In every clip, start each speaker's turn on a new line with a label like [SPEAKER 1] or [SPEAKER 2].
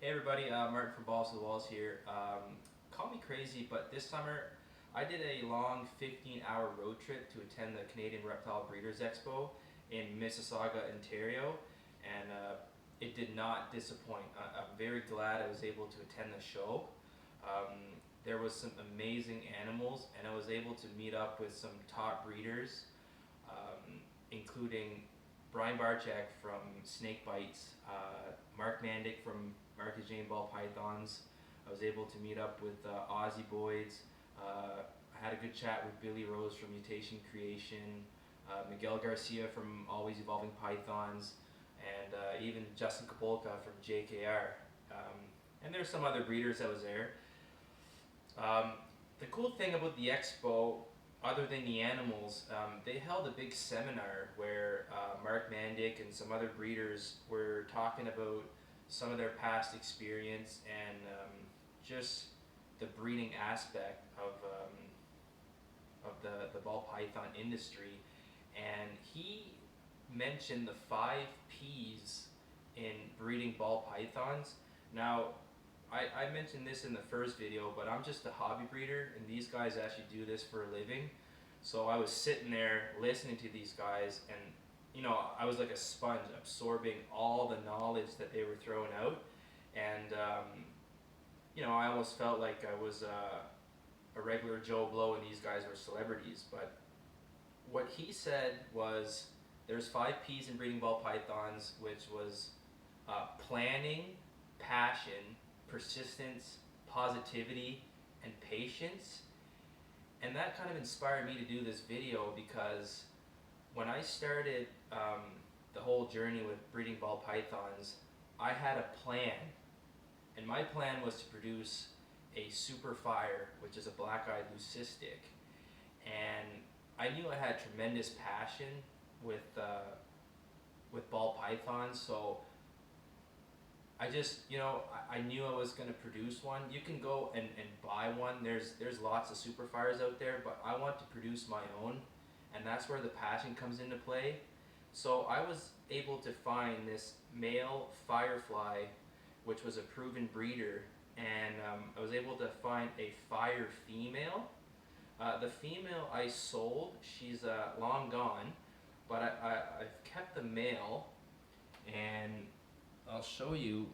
[SPEAKER 1] Hey everybody, Martin from Ballz to Wallz here. Call me crazy, but this summer I did a long 15-hour road trip to attend the Canadian Reptile Breeders Expo in Mississauga, Ontario, and it did not disappoint. I'm very glad I was able to attend the show. There was some amazing animals, and I was able to meet up with some top breeders, including Brian Barczyk from Snake Bites, Mark Mandic from Marcus Jane Ball Pythons. I was able to meet up with Aussie Boys. I had a good chat with Billy Rose from Mutation Creation, Miguel Garcia from Always Evolving Pythons, and even Justin Kabolka from JKR. And there's some other breeders that was there. The cool thing about the expo, other than the animals, they held a big seminar where Mark Mandic and some other breeders were talking about some of their past experience and just the breeding aspect of the ball python industry. And he mentioned the 5 P's in breeding ball pythons. Now, I mentioned this in the first video, but I'm just a hobby breeder, and these guys actually do this for a living. So I was sitting there listening to these guys, and you know, I was like a sponge absorbing all the knowledge that they were throwing out. And you know, I almost felt like I was a regular Joe Blow and these guys were celebrities. But what he said was there's 5 P's in breeding ball pythons, which was planning, passion, persistence, positivity, and patience. And that kind of inspired me to do this video, because when I started the whole journey with breeding ball pythons, I had a plan. And my plan was to produce a SuperFire, which is a black-eyed leucistic. And I knew I had tremendous passion with ball pythons, so I just, you know, I knew I was going to produce one. You can go and buy one. There's lots of SuperFires out there, but I want to produce my own, and that's where the passion comes into play. So I was able to find this male firefly, which was a proven breeder, and I was able to find a fire female. The female I sold, she's long gone, but I've kept the male, and I'll show you.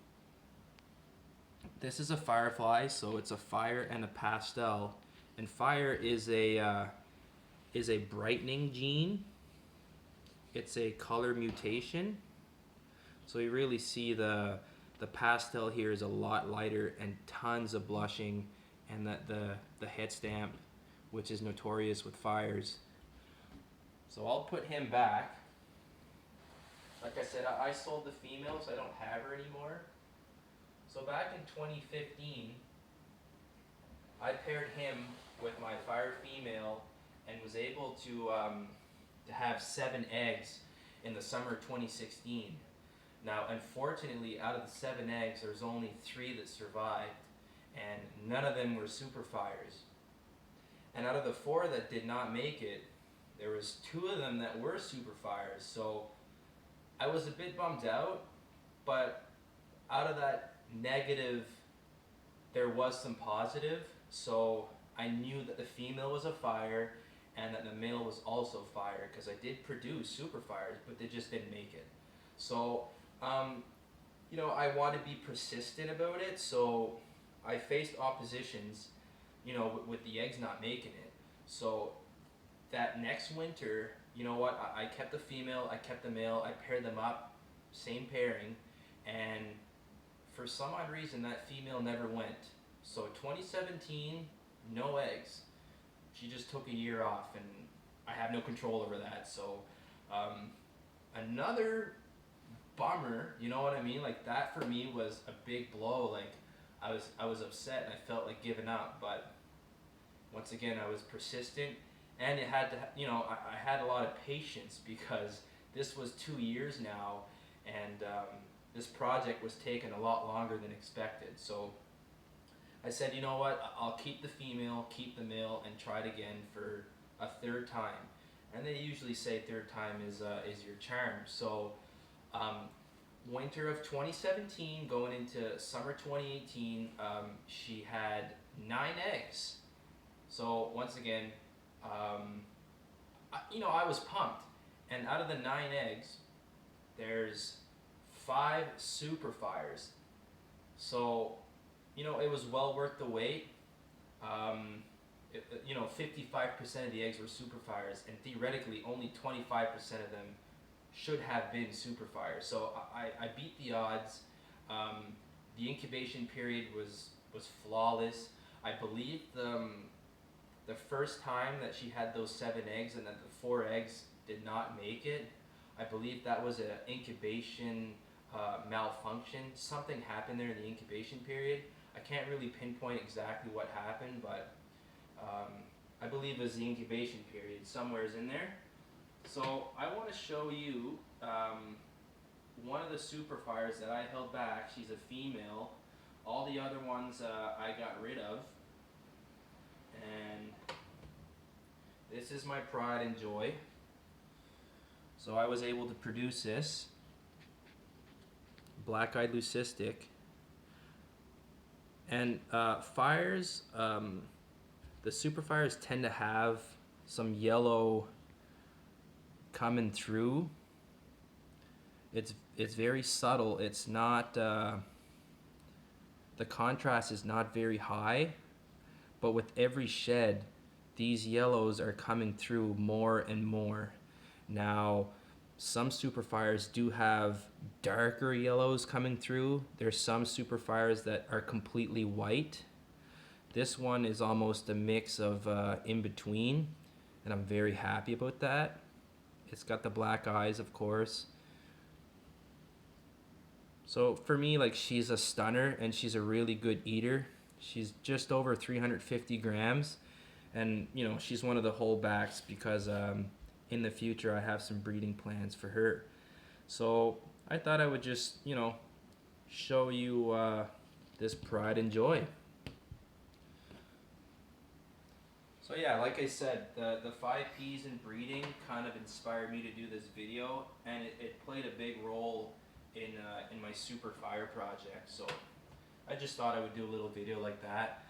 [SPEAKER 1] This is a firefly, so it's a fire and a pastel, and fire is a brightening gene. It's a color mutation, so you really see the pastel here is a lot lighter and tons of blushing, and the head stamp, which is notorious with fires. So I'll put him back. Like I said, I sold the female, so I don't have her anymore. So back in 2015, I paired him with my fire female and was able to have 7 eggs in the summer of 2016. Now, unfortunately, out of the 7 eggs, there's only 3 that survived, and none of them were SuperFires. And out of the 4 that did not make it, there was 2 of them that were SuperFires. So I was a bit bummed out, but out of that negative, there was some positive. So I knew that the female was a fire and that the male was also fire, because I did produce SuperFires, but they just didn't make it. So, you know, I want to be persistent about it. So I faced oppositions, you know, with the eggs not making it. So that next winter, you know what, I kept the female, I kept the male, I paired them up, same pairing, and for some odd reason that female never went. So 2017, no eggs. She just took a year off, and I have no control over that. So another bummer, you know what I mean? Like, that for me was a big blow. Like, I was upset and I felt like giving up, but once again I was persistent. And it had to, you know, I had a lot of patience, because this was 2 years now, and this project was taking a lot longer than expected. So I said, you know what, I'll keep the female, keep the male, and try it again for a 3rd time. And they usually say 3rd time is your charm. So winter of 2017 going into summer 2018, she had 9 eggs. So once again, I was pumped. And out of the 9 eggs, there's 5 SuperFires. So, it was well worth the wait. 55% of the eggs were SuperFires, and theoretically only 25% of them should have been SuperFires. So I beat the odds. The incubation period was flawless. I believe the first time that she had those 7 eggs and that the 4 eggs did not make it, I believe that was an incubation malfunction. Something happened there in the incubation period. I can't really pinpoint exactly what happened, but I believe it was the incubation period. Somewhere's in there. So I want to show you one of the SuperFires that I held back. She's a female. All the other ones I got rid of. And this is my pride and joy. So I was able to produce this black-eyed leucistic. And fires, the SuperFires tend to have some yellow coming through. It's very subtle. It's not, the contrast is not very high, but with every shed, these yellows are coming through more and more. Now, some SuperFires do have darker yellows coming through. There's some SuperFires that are completely white. This one is almost a mix of in between, and I'm very happy about that. It's got the black eyes, of course. So for me, like, she's a stunner, and she's a really good eater. She's just over 350 grams, and she's one of the holdbacks because in the future I have some breeding plans for her. So I thought I would just show you this pride and joy. So yeah, like I said, the 5 Ps in breeding kind of inspired me to do this video, and it played a big role in my SuperFire project. So I just thought I would do a little video like that.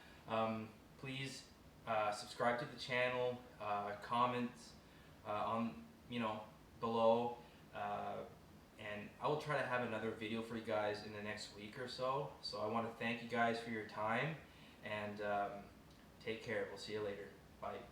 [SPEAKER 1] Please subscribe to the channel, comment on below, and I will try to have another video for you guys in the next week or so. So I want to thank you guys for your time, and take care. We'll see you later. Bye.